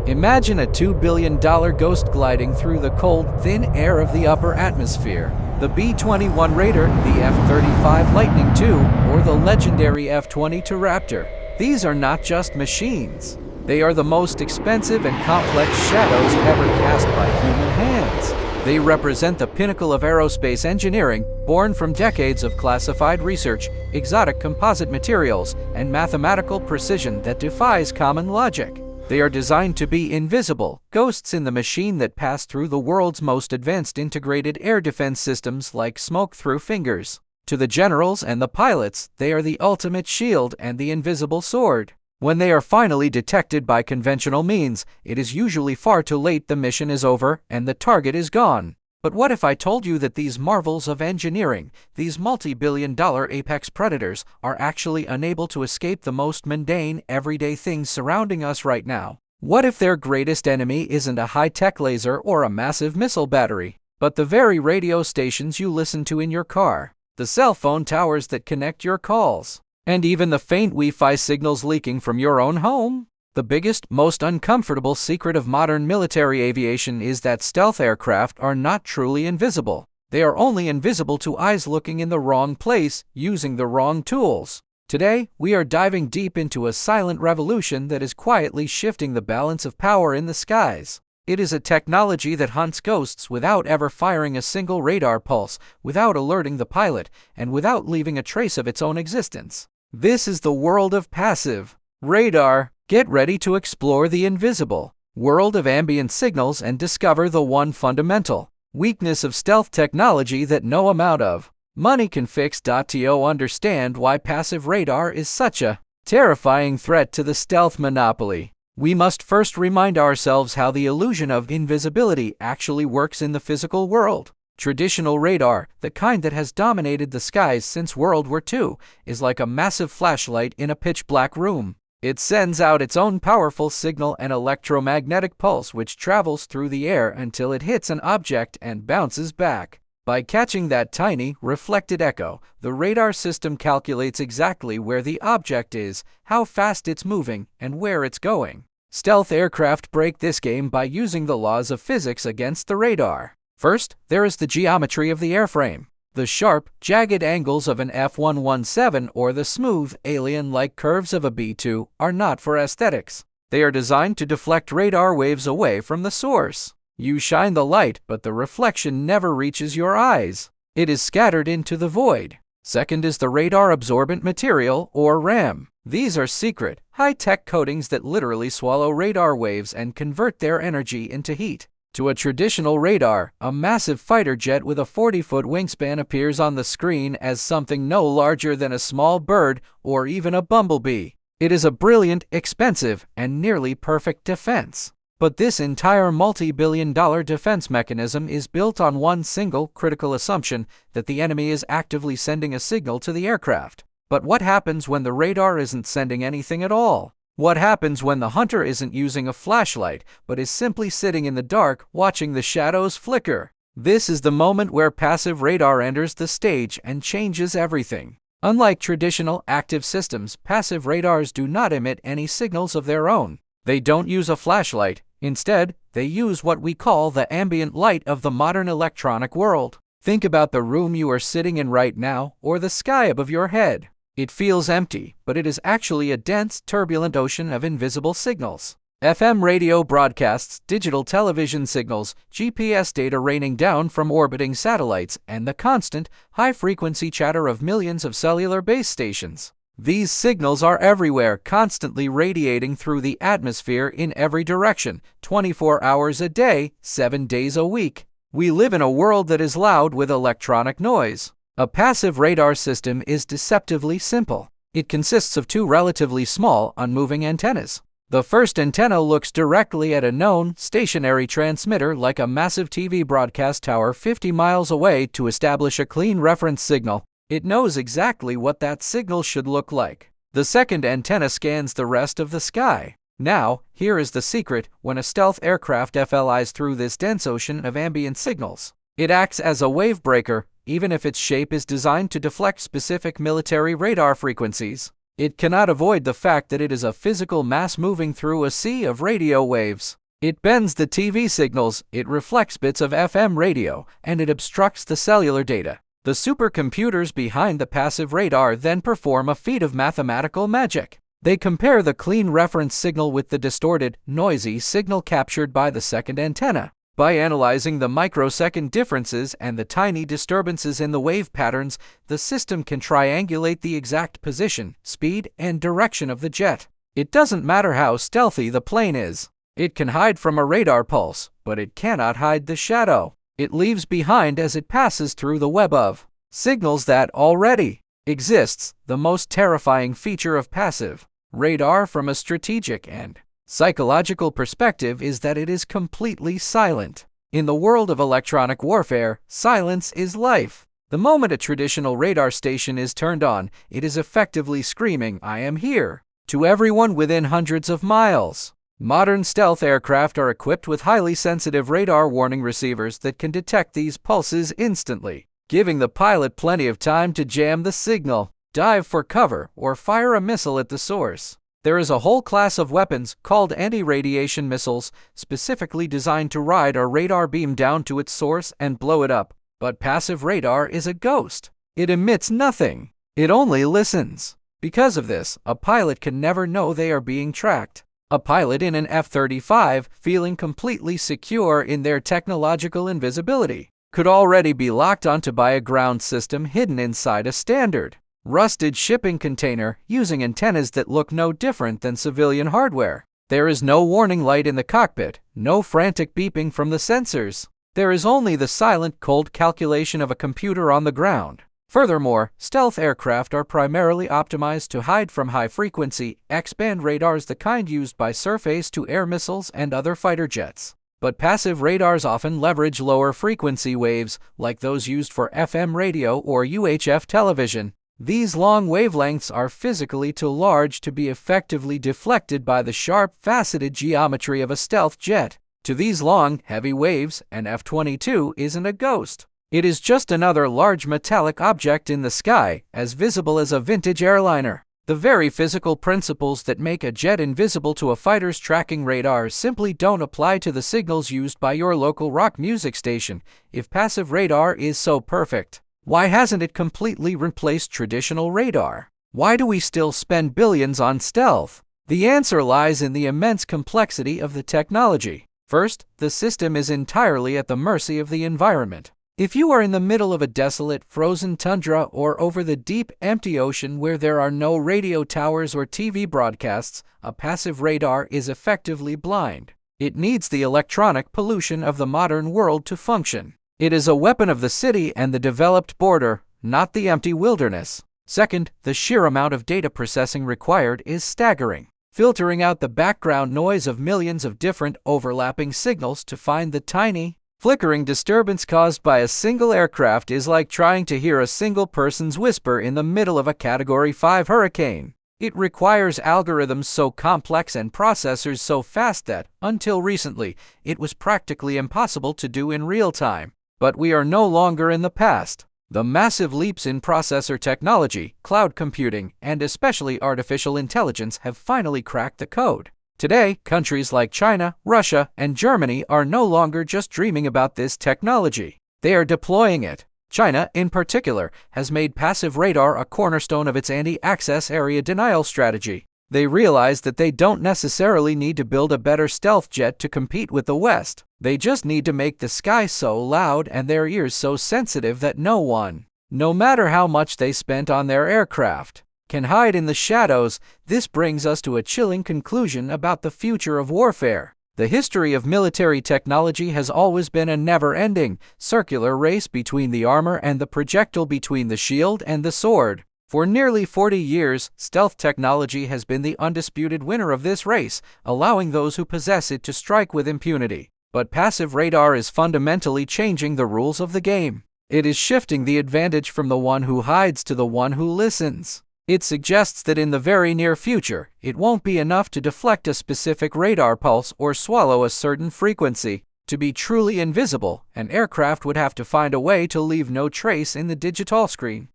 Imagine a $2 billion ghost gliding through the cold, thin air of the upper atmosphere. The B-21 Raider, the F-35 Lightning II, or the legendary F-22 Raptor. These are not just machines. They are the most expensive and complex shadows ever cast by human hands. They represent the pinnacle of aerospace engineering, born from decades of classified research, exotic composite materials, and mathematical precision that defies common logic. They are designed to be invisible, ghosts in the machine that pass through the world's most advanced integrated air defense systems like smoke through fingers. To the generals and the pilots, they are the ultimate shield and the invisible sword. When they are finally detected by conventional means, it is usually far too late. The mission is over and the target is gone. But what if I told you that these marvels of engineering, these multi-billion-dollar apex predators, are actually unable to escape the most mundane, everyday things surrounding us right now? What if their greatest enemy isn't a high-tech laser or a massive missile battery, but the very radio stations you listen to in your car, the cell phone towers that connect your calls, and even the faint Wi-Fi signals leaking from your own home? The biggest, most uncomfortable secret of modern military aviation is that stealth aircraft are not truly invisible. They are only invisible to eyes looking in the wrong place, using the wrong tools. Today, we are diving deep into a silent revolution that is quietly shifting the balance of power in the skies. It is a technology that hunts ghosts without ever firing a single radar pulse, without alerting the pilot, and without leaving a trace of its own existence. This is the world of passive radar. Get ready to explore the invisible world of ambient signals and discover the one fundamental weakness of stealth technology that no amount of money can fix. To understand why passive radar is such a terrifying threat to the stealth monopoly, we must first remind ourselves how the illusion of invisibility actually works in the physical world. Traditional radar, the kind that has dominated the skies since World War II, is like a massive flashlight in a pitch-black room. It sends out its own powerful signal, an electromagnetic pulse which travels through the air until it hits an object and bounces back. By catching that tiny, reflected echo, the radar system calculates exactly where the object is, how fast it's moving, and where it's going. Stealth aircraft break this game by using the laws of physics against the radar. First, there is the geometry of the airframe. The sharp, jagged angles of an F-117 or the smooth, alien-like curves of a B-2 are not for aesthetics. They are designed to deflect radar waves away from the source. You shine the light, but the reflection never reaches your eyes. It is scattered into the void. Second is the Radar Absorbent Material, or RAM. These are secret, high-tech coatings that literally swallow radar waves and convert their energy into heat. To a traditional radar, a massive fighter jet with a 40-foot wingspan appears on the screen as something no larger than a small bird or even a bumblebee. It is a brilliant, expensive, and nearly perfect defense. But this entire multi-billion-dollar defense mechanism is built on one single critical assumption, that the enemy is actively sending a signal to the aircraft. But what happens when the radar isn't sending anything at all? What happens when the hunter isn't using a flashlight, but is simply sitting in the dark, watching the shadows flicker? This is the moment where passive radar enters the stage and changes everything. Unlike traditional active systems, passive radars do not emit any signals of their own. They don't use a flashlight. Instead, they use what we call the ambient light of the modern electronic world. Think about the room you are sitting in right now, or the sky above your head. It feels empty, but it is actually a dense, turbulent ocean of invisible signals. FM radio broadcasts, digital television signals, GPS data raining down from orbiting satellites, and the constant, high-frequency chatter of millions of cellular base stations. These signals are everywhere, constantly radiating through the atmosphere in every direction, 24 hours a day, 7 days a week. We live in a world that is loud with electronic noise. A passive radar system is deceptively simple. It consists of two relatively small, unmoving antennas. The first antenna looks directly at a known, stationary transmitter like a massive TV broadcast tower 50 miles away to establish a clean reference signal. It knows exactly what that signal should look like. The second antenna scans the rest of the sky. Now, here is the secret: when a stealth aircraft flies through this dense ocean of ambient signals, it acts as a wave breaker, even if its shape is designed to deflect specific military radar frequencies. It cannot avoid the fact that it is a physical mass moving through a sea of radio waves. It bends the TV signals, it reflects bits of FM radio, and it obstructs the cellular data. The supercomputers behind the passive radar then perform a feat of mathematical magic. They compare the clean reference signal with the distorted, noisy signal captured by the second antenna. By analyzing the microsecond differences and the tiny disturbances in the wave patterns, the system can triangulate the exact position, speed, and direction of the jet. It doesn't matter how stealthy the plane is. It can hide from a radar pulse, but it cannot hide the shadow it leaves behind as it passes through the web of signals that already exists. The most terrifying feature of passive radar from a strategic and psychological perspective is that it is completely silent. In the world of electronic warfare, silence is life. The moment a traditional radar station is turned on, it is effectively screaming, "I am here," to everyone within hundreds of miles. Modern stealth aircraft are equipped with highly sensitive radar warning receivers that can detect these pulses instantly, giving the pilot plenty of time to jam the signal, dive for cover, or fire a missile at the source. There is a whole class of weapons called anti-radiation missiles, specifically designed to ride a radar beam down to its source and blow it up. But passive radar is a ghost. It emits nothing. It only listens. Because of this, a pilot can never know they are being tracked. A pilot in an F-35, feeling completely secure in their technological invisibility, could already be locked onto by a ground system hidden inside a standard rusted shipping container using antennas that look no different than civilian hardware. There is no warning light in the cockpit, no frantic beeping from the sensors. There is only the silent, cold calculation of a computer on the ground. Furthermore, stealth aircraft are primarily optimized to hide from high-frequency, X-band radars, the kind used by surface-to-air missiles and other fighter jets. But passive radars often leverage lower frequency waves, like those used for FM radio or UHF television. These long wavelengths are physically too large to be effectively deflected by the sharp, faceted geometry of a stealth jet. To these long, heavy waves, an F-22 isn't a ghost. It is just another large metallic object in the sky, as visible as a vintage airliner. The very physical principles that make a jet invisible to a fighter's tracking radar simply don't apply to the signals used by your local rock music station. If passive radar is so perfect, why hasn't it completely replaced traditional radar? Why do we still spend billions on stealth? The answer lies in the immense complexity of the technology. First, the system is entirely at the mercy of the environment. If you are in the middle of a desolate, frozen tundra or over the deep, empty ocean where there are no radio towers or TV broadcasts, a passive radar is effectively blind. It needs the electronic pollution of the modern world to function. It is a weapon of the city and the developed border, not the empty wilderness. Second, the sheer amount of data processing required is staggering. Filtering out the background noise of millions of different overlapping signals to find the tiny, flickering disturbance caused by a single aircraft is like trying to hear a single person's whisper in the middle of a Category 5 hurricane. It requires algorithms so complex and processors so fast that, until recently, it was practically impossible to do in real time. But we are no longer in the past. The massive leaps in processor technology, cloud computing, and especially artificial intelligence have finally cracked the code. Today, countries like China, Russia, and Germany are no longer just dreaming about this technology. They are deploying it. China, in particular, has made passive radar a cornerstone of its anti-access area denial strategy. They realize that they don't necessarily need to build a better stealth jet to compete with the West. They just need to make the sky so loud and their ears so sensitive that no one, no matter how much they spent on their aircraft, can hide in the shadows. This brings us to a chilling conclusion about the future of warfare. The history of military technology has always been a never-ending, circular race between the armor and the projectile, between the shield and the sword. For nearly 40 years, stealth technology has been the undisputed winner of this race, allowing those who possess it to strike with impunity. But passive radar is fundamentally changing the rules of the game. It is shifting the advantage from the one who hides to the one who listens. It suggests that in the very near future, it won't be enough to deflect a specific radar pulse or swallow a certain frequency. To be truly invisible, an aircraft would have to find a way to leave no trace in the digital screen.